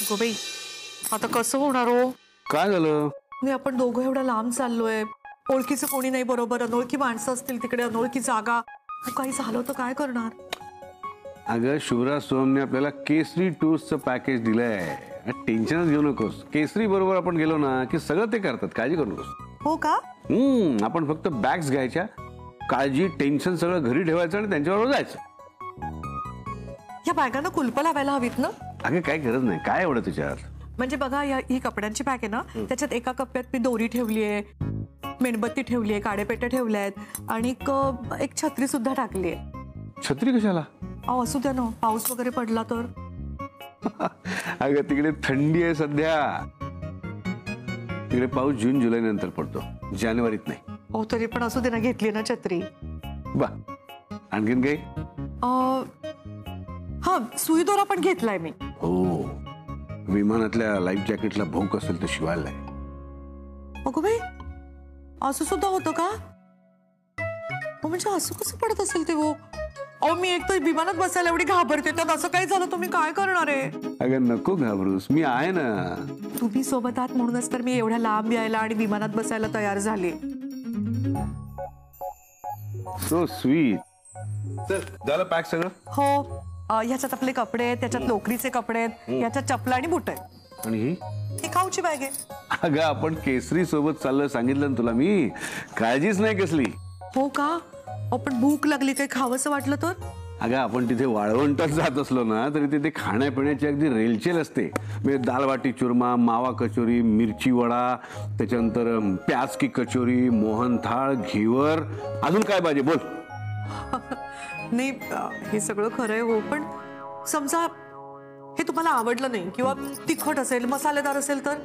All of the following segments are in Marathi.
गो बाई, आता कसं होणार हो? काय झालं? नाही, आपण दोघं एवढं लांब चाललोय, ओळखीचं कोणी नाही बरोबर, अनोळखी माणसं असतील तिकडे, अनोळखी जागा, काही झालं तर काय करणार? अगं शुभ्रा, सोहमने आपल्याला केसरी टूर्सचं पॅकेज दिलंय. टेन्शनच घेऊ नकोस. केसरी बरोबर आपण गेलो ना की सगळं ते करतात, काळजी करू नकोस. हो का? आपण फक्त बॅग्स घ्यायच्या, काळजी टेन्शन सगळं घरी ठेवायचं आणि त्यांच्याबरोबर जायचं. या बॅगांना कुलप लावायला हवीत ना? अगं काय गरज नाही, काय एवढं त्याच्यात. म्हणजे बघा, ही कपड्यांची बॅग आहे ना, त्याच्यात एका कप्प्यात मी दोरी ठेवलीये, मेणबत्ती ठेवलीये, काडेपेट्या ठेवल्यात आणि एक छत्री सुद्धा टाकलीये. छत्री कशाला? असू द्या ना, पाऊस वगैरे पडला तर. अगं तिकडे थंडी आहे सध्या. तिकडे पाऊस जून जुलै नंतर पडतो, जानेवारीत नाही. हो, तरी पण असू दे ना, घेतली ना छत्री. बा, आणखीन काही? हा, सुई दोरा पण घेतलाय मी. हो, विमानातल्या लाईफ जॅकेटला भोक असेल तर शिवायला. अगो बाई, असं सुद्धा होतं का? म्हणजे असं कसं पडत असेल ते वो? अहो, मी एक तर विमानात बसायला एवढी घाबरते, तर असं काही झालं तुम्ही काय करणार आहे? अगं नको घाबरूस, मी आहे ना. तुम्ही सोबत आहात म्हणूनच तर मी एवढ्या लांब यायला आणि विमानात बसायला तयार झाले. So sweet. चल, झालं पॅक सगळं? हो, ह्याच्यात आपले कपडे आहेत, त्याच्यात लोकरीचे कपडे आहेत, ह्याच्यात चपला आणि बुट आहेत. आणि ही खाऊची बॅग आहे. अगं आपण केसरी सोबत चाललोय, सांगितलं ना तुला मी. काळजीच नाही कसली. हो का? आपण भूक लागली, काही खावंसं वाटलं तर? अगं आपण तिथे वाळवंटात जात असलो ना तरी तिथे खाण्यापिण्याची अगदी रेलचेल असते. म्हणजे दाल बाटी चुरमा, मावा कचोरी, मिरची वडा, त्याच्यानंतर प्याज की कचोरी, मोहनथाळ, घेवर. अजून काय पाहिजे बोल? नाही, हे सगळं खरंय हो, पण समजा हे तुम्हाला आवडलं नाही किंवा तिखट असेल, मसालेदार असेल तर?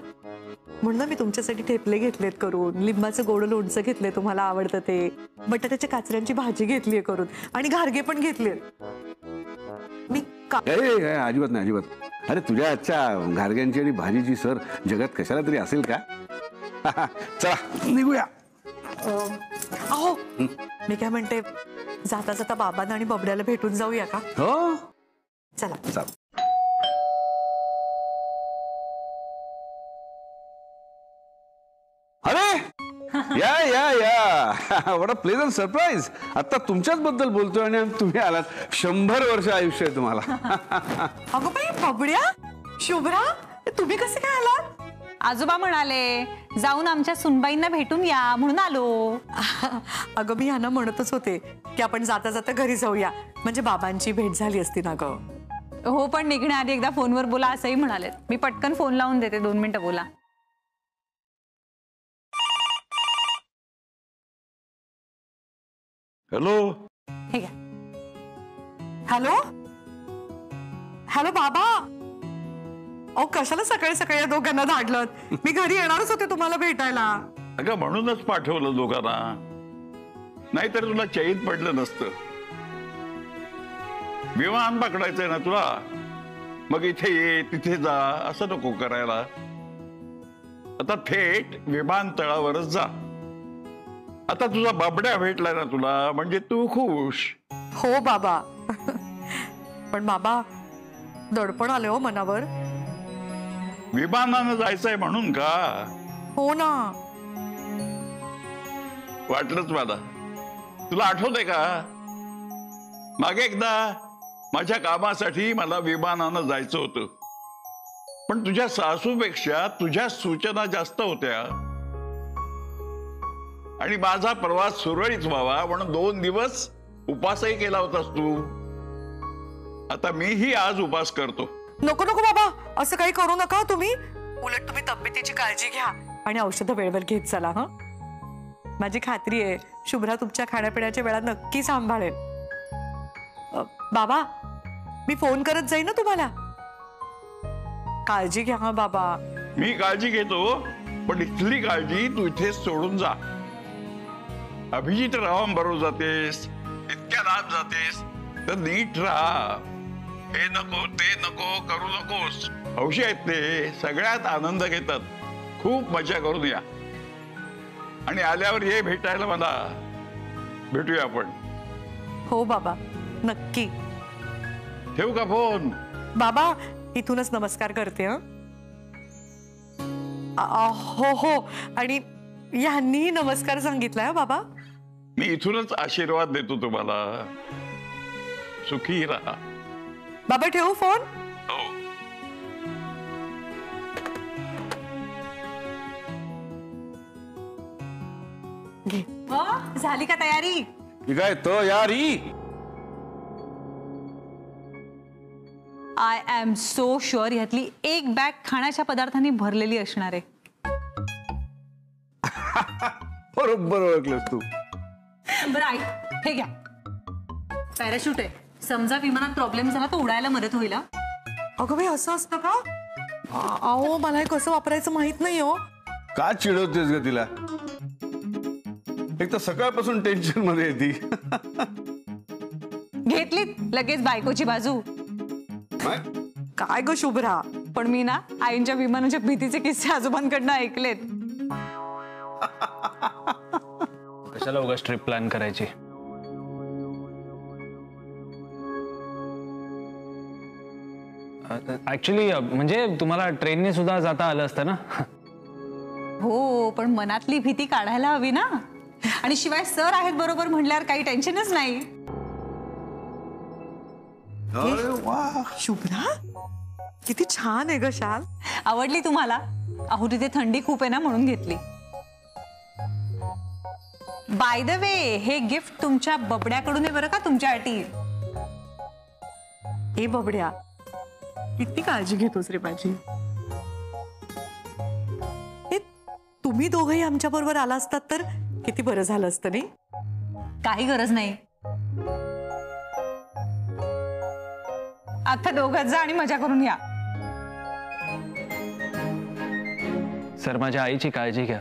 म्हणून मी तुमच्यासाठी ठेपले घेतलेत करून, लिंबाचं गोड लोणचं घेतलंय, तुम्हाला आवडतं ते, बटाट्याच्या काचऱ्यांची भाजी घेतलीये करून आणि घारगे पण घेतलेत. मी अजिबात नाही, अजिबात. अरे तुझ्या आजच्या घारग्यांची आणि भाजीची सर जगात कशाला तरी असेल का? चला निघूया. अहो, मी काय म्हणते, जाता जाता बाबांना आणि बबड्याला भेटून जाऊया का? हो, चला. चल. अरे या या या, व्हॉट अ प्लेजंट सरप्राईज. आता तुमच्याच बद्दल बोलतोय आणि तुम्ही आलात. 100 वर्ष आयुष्य आहे तुम्हाला. अगं बाई, बबड्या, शुभ्रा, तुम्ही कसे काय आलात? आजोबा म्हणाले जाऊन आमच्या सुनबाईंना भेटून या म्हणून आलो. अगं मी ह्यांना म्हणतच होते की आपण जाता जाता घरी जाऊया, म्हणजे बाबांची भेट झाली असती ना ग. हो, पण निघण्याआधी एकदा फोनवर बोला असंही म्हणाले. मी पटकन फोन लावून देते, 2 मिनिटं बोला. हॅलो. हे घ्या. हॅलो हॅलो बाबा, अहो कशाला सकाळी सकाळी या दोघांना धाडलं? मी घरी येणारच होते तुम्हाला भेटायला. अगं म्हणूनच पाठवलं दोघांना, नाहीतर तुला चैन पडलं नसतं. विमान पकडायचंय ना तुला, मग इथे ये तिथे जा असं नको करायला. आता थेट विमानतळावरच जा. आता तुझा बाबड्या भेटलाय ना तुला, म्हणजे तू खुश. हो बाबा. पण बाबा, दडपण आले हो मनावर. विमानानं जायचंय म्हणून का? हो ना. वाटलंच मला. तुला आठवतंय का, मागे एकदा माझ्या कामासाठी मला विमानानं जायचं होतं, पण तुझ्या सासूपेक्षा तुझ्या सूचना जास्त होत्या आणि माझा प्रवास सुरळीत व्हावा म्हणून 2 दिवस उपासही केला होतास तू. आता मीही आज उपास करतो. नको नको बाबा, असं काही करू नका तुम्ही. उलट तुम्ही तब्येतीची काळजी घ्या आणि औषधं वेळेवर घेत चला. हा, माझी खात्री आहे शुभ्रा तुमच्या खाण्यापिण्याच्या वेळा नक्की सांभाळेल. बाबा, मी फोन करत जाईन ना तुम्हाला. काळजी घ्या हा बाबा. मी काळजी घेतो, पण इथली काळजी तू इथे सोडून जा. अभिजित रावम बरोबर जातेस, इतक्या लांब जातेस तर नीट राहा. हे नको ते नको करू नकोस. हौशी आहेत ते, सगळ्यात आनंद घेतात. खूप मजा करून या आणि आल्यावर ये भेटायला मला. भेटूया आपण. हो बाबा, नक्की. ठेवू का फोन? बाबा, इथूनच नमस्कार करते. हो हो, आणि यांनी नमस्कार सांगितलाय बाबा. मी इथूनच आशीर्वाद देतो तुम्हाला. सुखी राहा. बाबा ठेवू फोन. हो. घे. झाली का तयारी? काय तो यारी. आय एम सो शुअर ह्यातली एक बॅग खाण्याच्या पदार्थांनी भरलेली असणार आहे. बरोबर ओळखलंस तू. बरं आई, हे घ्या. पॅराशूट आहे. समजा विमानात प्रॉब्लेम झाला तर उडायला मदत होईल. अगं बाई, असं असतं का? अहो, मला हे कसं वापरायचं माहित नाही हो. का चिडवतेस ग तिला? एक तर सकाळपासून टेन्शन मध्ये येते. घेतली लगेच बायकोची बाजू. काय ग शुभ्रा? पण मी ना आईंच्या विमानाच्या भीतीचे किस्से आजोबांकडनं ऐकलेत. कशाला उगाच ट्रिप प्लॅन करायची? ऍक्च्युली म्हणजे तुम्हाला ट्रेनने सुद्धा जाता आलं असतं ना. हो, पण मनातली भीती काढायला हवी ना. आणि शिवाय सर आहेत बरोबर म्हटल्यावर काही टेन्शनच नाही. शुभ्रा, किती छान आहे ग शाल. आवडली तुम्हाला? अहो, तिथे थंडी खूप आहे ना म्हणून घेतली. बाय द वे, हे गिफ्ट तुमच्या बबड्याकडून आहे बरं का, तुमच्यासाठी. ए बबड्या, किती काळजी घेतोस रे माझी. तुम्ही दोघंही आमच्या बरोबर आला असतात तर किती बरं झालं असतं नाही. काही गरज नाही. आता दोघात जा आणि मजा करून या. सर, माझ्या आईची काळजी घ्या.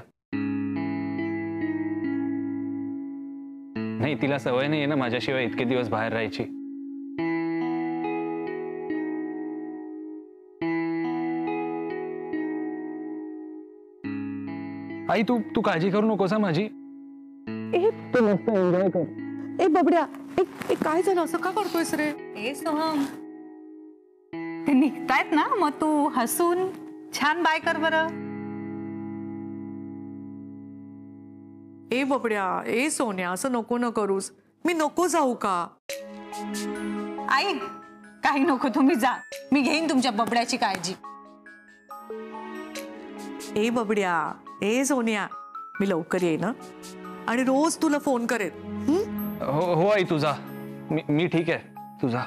नाही, तिला सवय नाहीये ना माझ्याशिवाय इतके दिवस बाहेर राहायची. आई, तू काळजी करू नकोस माझी. तू मस्त एन्जॉय कर. ए बबड्या, काय झालं? असं का करतोयस रे? ए सोहम, ते निघतायत ना, मग तू हसून छान बाय कर बरं. ए बबड्या, ए सोन्या, असं नको न करूस. मी नको जाऊ का? आई, काही नको, तुम्ही जा. मी घेईन तुमच्या बबड्याची काळजी. ए बबड्या, ए सोन्या, मी लवकर येईन आणि रोज तुला फोन करेन. हो आई, तुझा मी ठीक आहे. तुझा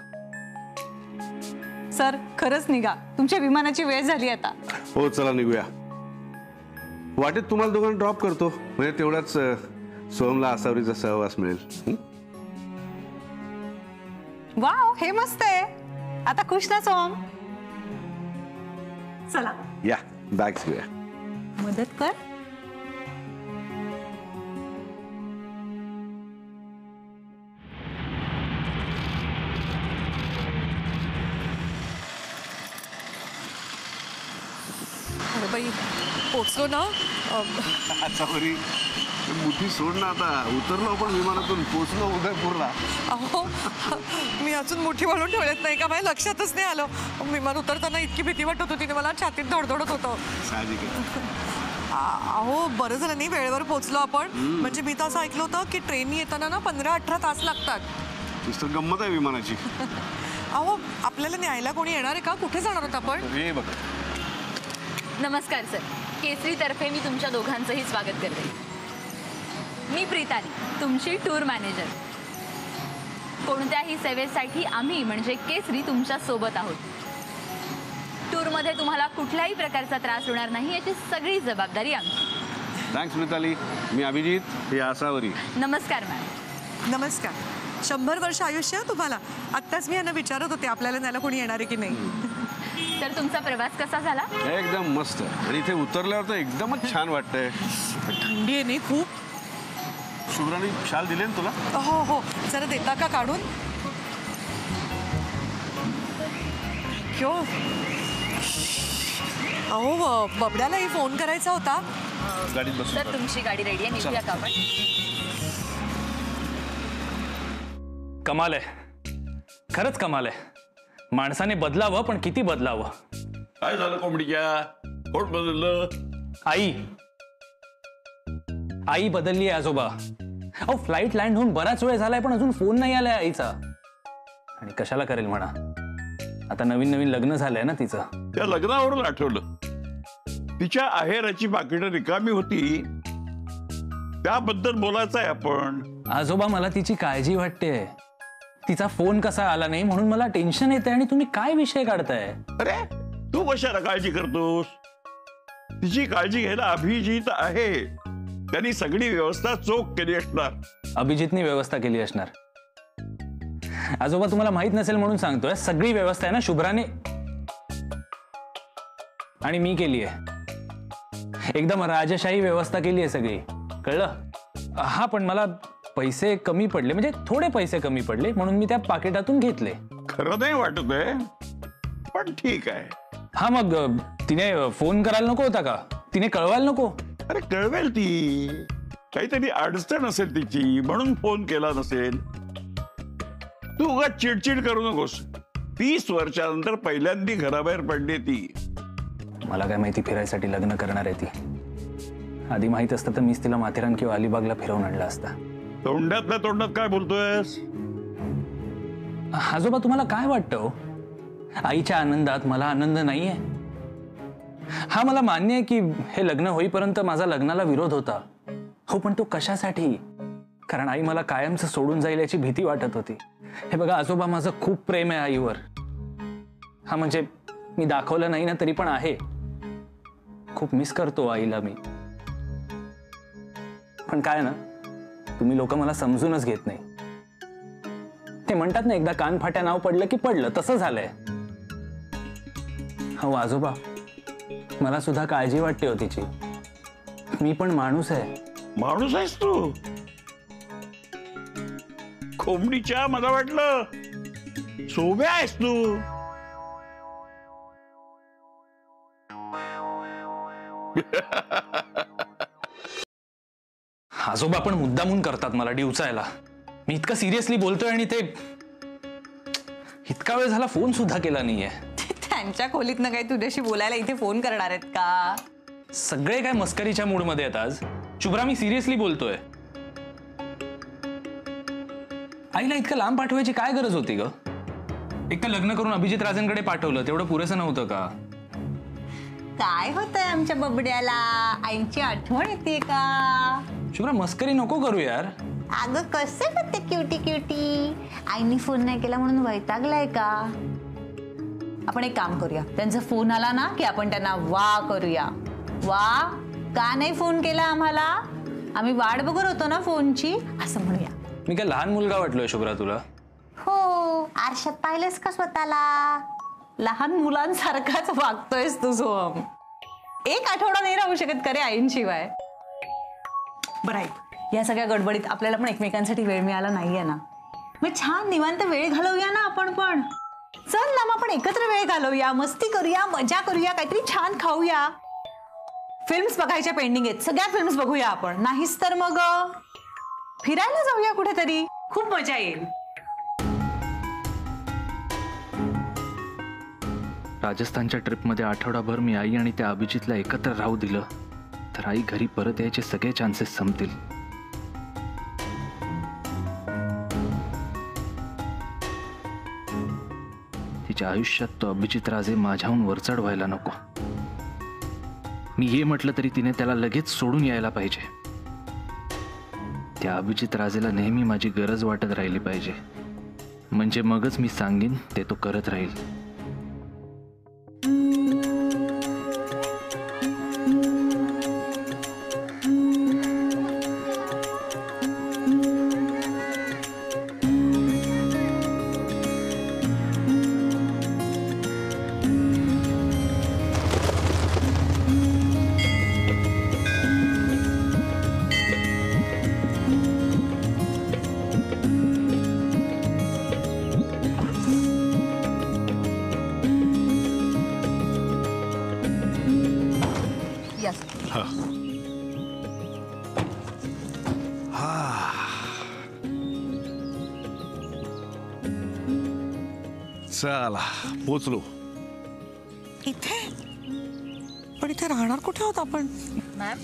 सर, खरंच निघा, तुमच्या विमानाची वेळ झाली आता. हो, चला निघूया. वाटेत तुम्हाला दोघांना ड्रॉप करतो, म्हणजे तेवढाच सोहमला आसावरीचा सहवास मिळेल. वाव, हे मस्त आहे. आता खुश ना सोहम? चला, या बॅग्स घेऊया. मदत कर. अरे बाई, पोचलो ना. आसावरी, मुठी सोड ना आता. उतरलो आपण विमानातून, पोचलो उदयपूरला. अहो, मी अजून मुठी वळून ठेवत नाही का? माझ्या लक्षातच नाही आलं. विमान उतरताना इतकी भीती वाटत होती, मला छातीत धडधडत होतं. साहजिक आहे. अहो, बरं झालं नाही वेळेवर पोहोचलो आपण. म्हणजे मी तर असं ऐकलं होतं की ट्रेन येताना ना 15-18 तास लागतात. नुसतं गंमत आहे विमानाची. अहो, आपल्याला न्यायला कोणी येणार आहे का? कुठे जाणार होत आपण? हे बघा. नमस्कार सर, केसरी तर्फे मी तुमच्या दोघांचंही स्वागत करते. मी प्रीताली, तुमची टूर मॅनेजर. कोणत्याही सेवेसाठी आम्ही म्हणजे केसरी तुमच्या सोबत आहोत. टूरमध्ये तुम्हाला कुठल्याही प्रकारचा त्रास होणार नाही याची सगळी जबाबदारी आमची. थँक्स मिताली. मी अभिजित, हे आसावरी. नमस्कार मॅम. नमस्कार. 100 वर्ष आयुष्य तुम्हाला. आत्ताच मी यांना विचारत होते आपल्याला न्यायला कोणी येणार आहे की नाही. तर तुमचा प्रवास कसा झाला? एकदम मस्त. आणि इथे उतरल्यावर तर एकदमच छान वाटतंय. थंडी आहे नाही खूप. शुभ्राने शाल दिले ना तुला? हो हो, जरा देता का काढून? क्यो? अहो, बबड्यालाही फोन करायचा होता. गाडीत बस. सर, तुमची गाडी रेडी आहे, निघूया का आपण? कमाल आहे, खरंच कमाल आहे. माणसाने बदलावं, पण किती बदलावं? काय झालं कोंबडीच्या? कोण बदललं? आई आई बदलली आहे आजोबा. अहो, फ्लाईट लँड होऊन बराच वेळ झालाय, पण अजून फोन नाही आलाय आईचा. आणि कशाला करेल म्हणा, आता नवीन नवीन लग्न झालंय ना तिचं. त्या लग्नावरून आठवलं, तिच्या आहेराची पाकिटं रिकामी होती, त्याबद्दल बोलायचं आहे आपण. आजोबा, मला तिची काळजी वाटते. तिचा फोन कसा आला नाही म्हणून मला टेन्शन येते, आणि तुम्ही काय विषय काढताय? अरे तू कशाला काळजी करतोस? तिची काळजी घ्यायला अभिजित आहे, त्यांनी सगळी व्यवस्था चोख केली असणार. अभिजितनी व्यवस्था केली असणार. आजोबा, तुम्हाला माहित नसेल म्हणून सांगतोय, सगळी व्यवस्था आहे ना शुभ्राने आणि मी केली आहे. एकदम राजशाही व्यवस्था केली आहे सगळी, कळलं? हा, पण मला पैसे कमी पडले, म्हणजे थोडे पैसे कमी पडले, म्हणून मी त्या पाकिटातून घेतले. खरं नाही वाटत आहे, पण ठीक आहे. हा, मग तिने फोन करायला नको होता का? तिने कळवायला नको? अरे कळवेल ती, काहीतरी अडचण असेल तिची म्हणून फोन केला नसेल. तू उगाच चिडचिड करू नकोस. 30 वर्षानंतर पहिल्यांदा घराबाहेर पडली ती. मला काय माहिती फिरायसाठी लग्न करणार आहे ती. आधी माहित असतं तर मीच तिला माथेरान किंवा अलिबागला फिरवून आणला असता. तोंडातल्या तोंडात काय बोलतोयस? आजोबा, तुम्हाला काय वाटतं हो? आईच्या आनंदात मला आनंद नाहीये? हा, मला मान्य आहे की हे लग्न होईपर्यंत माझा लग्नाला विरोध होता. हो, पण तो कशासाठी? कारण आई मला कायमचं सोडून जाईल याची भीती वाटत होती. हे बघा आजोबा, माझं खूप प्रेम आहे आईवर. हा, म्हणजे मी दाखवलं नाही ना तरी पण आहे. खूप मिस करतो आईला मी. पण काय ना, तुम्ही लोक मला समजूनच घेत नाही. ते म्हणतात ना, एकदा कान फाट्या नाव पडलं की पडलं, तसं झालंय. हो आजोबा, मला सुद्धा काळजी वाटते हो तिची. मी पण माणूस आहे. माणूस आहेस तू? कोंबडीच्या मला वाटलं सोब्या आहेस तू. आजोबा पण मुद्दामून करतात मला डिवचायला. मी इतकं सिरियसली बोलतोय आणि ते इतका वेळ झाला फोन सुद्धा केला नाहीये. त्यांच्या खोलीतनं काही तुझ्याशी बोलायला इथे फोन करणार आहेत का? सगळे काय मस्करीच्या मूड मध्ये आहेत आज. शुभ्रा, मी सिरियसली बोलतोय. आईला इतकं लांब पाठवायची काय गरज होती ग? एक तर लग्न करून अभिजित राजेंकडे पाठवलं, तेवढं पुरेसं नव्हतं का? काय होतंय आमच्या बबड्याला? आईची आठवण येते का? शुभ्रा, मस्करी नको करू यार. अगं कसं करते क्युटी क्युटी. आईनी फोन नाही केला म्हणून वैतागलाय का? आपण एक काम करूया, त्यांचा फोन आला ना की आपण त्यांना वा करूया. वा, का नाही फोन केला आम्हाला? आम्ही वाट बघत होतो ना फोनची, असं म्हणूया. मी काय लहान मुलगा वाटलोय शुभ्रा तुला? हो, आरशात पाहिलंस का स्वतःला? लहान मुलांसारखाच वागतोयस तू सोहम. एक आठवडा नाही राहू शकत का रे आईंशिवाय? बरं आहे, या सगळ्या गडबडीत आपल्याला पण एकमेकांसाठी वेळ मिळाला नाहीये ना. मग छान निवांत वेळ घालवूया ना आपण पण. चल ना, मग आपण एकत्र वेळ घालवूया, मस्ती करूया, मजा करूया, काहीतरी छान खाऊया. फिल्म्स बघायच्या पेंडिंग आहेत, सगळ्या फिल्म्स बघूया आपण. नाहीच तर मग फिरायला जाऊया कुठेतरी, खूप मजा येईल. राजस्थानच्या ट्रिपमध्ये आठवडाभर मी आई आणि त्या अभिजितला एकत्र राहू दिलं तर आई घरी परत यायचे सगळे चान्सेस संपतील. तिच्या आयुष्यात तो अभिजित राजे माझ्याहून वरचढ व्हायला नको. मी हे म्हटलं तरी तिने त्याला लगेच सोडून यायला पाहिजे. त्या अभिजित राजेला नेहमी माझी गरज वाटत राहिली पाहिजे, म्हणजे मगच मी सांगेन ते तो करत राहील. चला पोचलो. इथे पण इथे राहणार कुठे आहोत आपण? मॅम,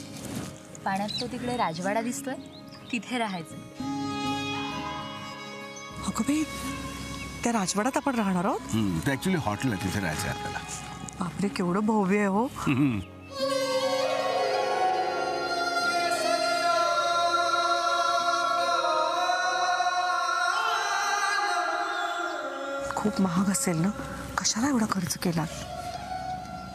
पाण्यात तो तिकडे राजवाडा दिसतोय, तिथे राहायचं. अगं बाई, त्या राजवाड्यात आपण राहणार आहोत? ते ऍक्च्युली हॉटेल आहे, तिथे राहायचं आहे आपल्याला. बापरे, केवढं भव्य आहे हो. खूप महाग असेल ना, कशाला एवढा खर्च केला?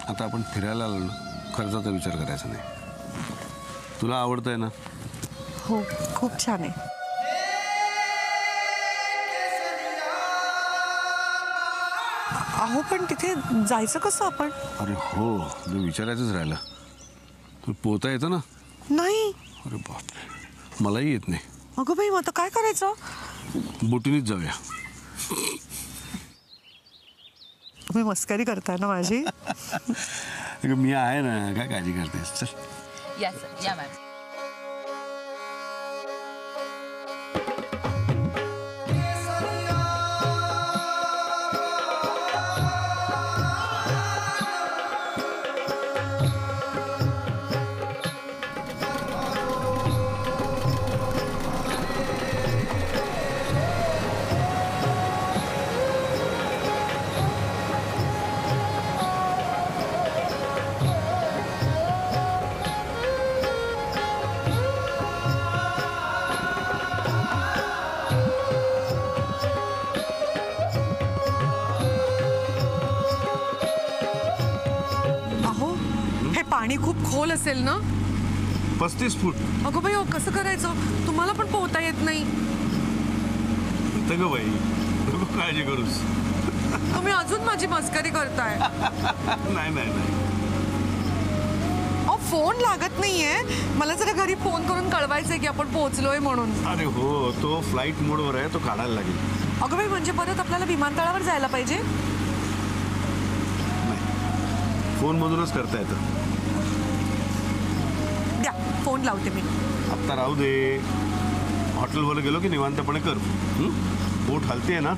आता आपण फिरायला आलो ना, खर्चाचा विचार करायचा नाही. तुला आवडतंय ना? हो, खूप छान आहे. अहो पण तिथे जायचं कसं आपण? अरे हो, ते विचारायचंच राहिलं. तुला पोहता येतं ना? नाही. अरे बापरे, मलाही येत नाही. अगं बाई, मग आता काय करायचं? बोटीनेच जाऊया. तुम्ही मस्करी करताय ना माझी? अगं मी आहे ना, काय काळजी करतेस? चल. या सर, या मॅम. पाणी खूप खोल असेल ना? 35 फूट. अगं बाई, कसं करायचं? तुम्हाला पण पोहता येत नाही. बाई, नको काळजी करूस. तुम्ही अजून माझी मस्करी करताय. नाही नाही नाही. अहो, फोन लागत नाहीये. मला जरा घरी फोन करून कळवायचंय की आपण पोहोचलोय म्हणून. अरे हो, तो फ्लाईट मोडवर आहे, तो काढायला लागेल. अगं बाई, म्हणजे परत आपल्याला विमानतळावर जायला पाहिजे? फोन मधूनच करता येतं. द्या, फोन लावते मी. आत्ता राहू दे. हॉटेलवर गेलो की निवांतपणे कर. बोट हलते ना?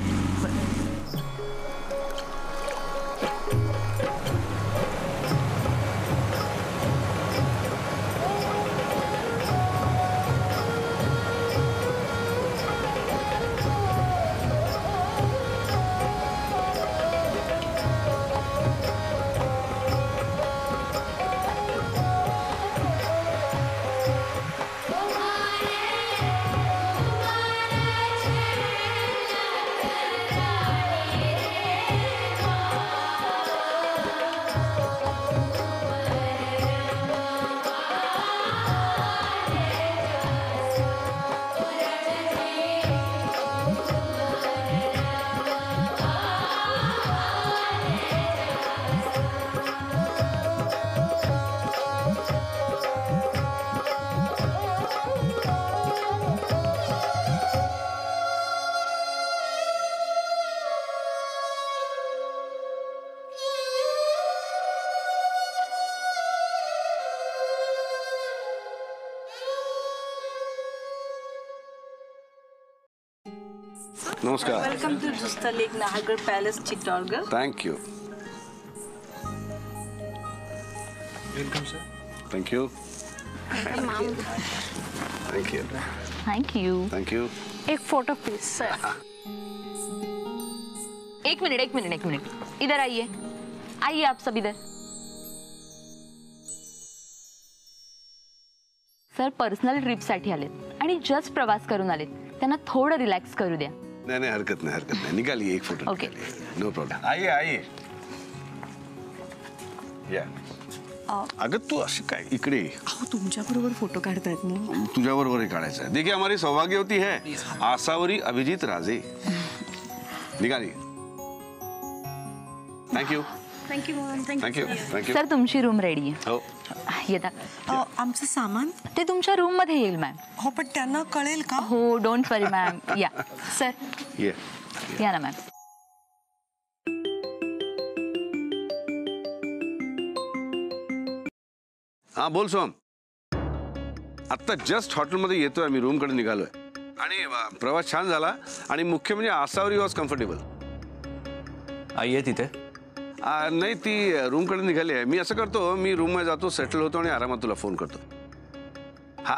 नमस्कार. Welcome to Justa Lake Nahagarh Palace, Chittorgarh. Thank you. Welcome sir. Thank you. Thank you. Thank you. Thank you. एक फोटो प्लीज सर. एक मिनिट. इधर आइए. आइए आप सब इधर. सर पर्सनल ट्रिपसाठी आलेत आणि जस्ट प्रवास करून आलेत. त्यांना थोडं रिलॅक्स करू द्या. नाही हरकत नाही. निघाली एक फोटो. ओके. No problem. आइए. या. अगं तू अशी काय इकडे? अहो, तुमच्या बरोबर फोटो काढतायत ना. तुझ्या बरोबर काढायचा है. देखिए हमारी सौभाग्यवती है आसावरी अभिजीत राजे. निघाली. Thank you. Thank you ma'am. Thank you. Thank you. Sir तुमची रूम रेडी आहे. हो. येता. आमचं सामान? ते तुमच्या रूम मध्ये येईल मॅम. हो, पण त्यांना कळेल का? हो, डोंट वरी मॅम. या सर. ये. या ना मॅम. हा बोल सोम. आत्ता जस्ट हॉटेलमध्ये येतोय आम्ही, रूमकडे निघालोय आणि प्रवास छान झाला आणि मुख्य म्हणजे आसावरी वॉज कम्फर्टेबल. आई आहे तिथे? नाही, ती रूमकडे निघाली आहे. मी असं करतो, मी रूममध्ये जातो, सेटल होतो आणि आरामात तुला फोन करतो. हा.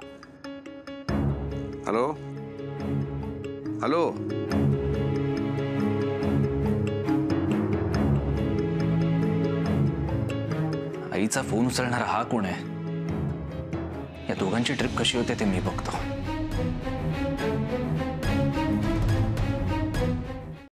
Hello hello. आईचा फोन उचलणारा हा कोण आहे? या दोघांची ट्रिप कशी होते ते मी बघतो.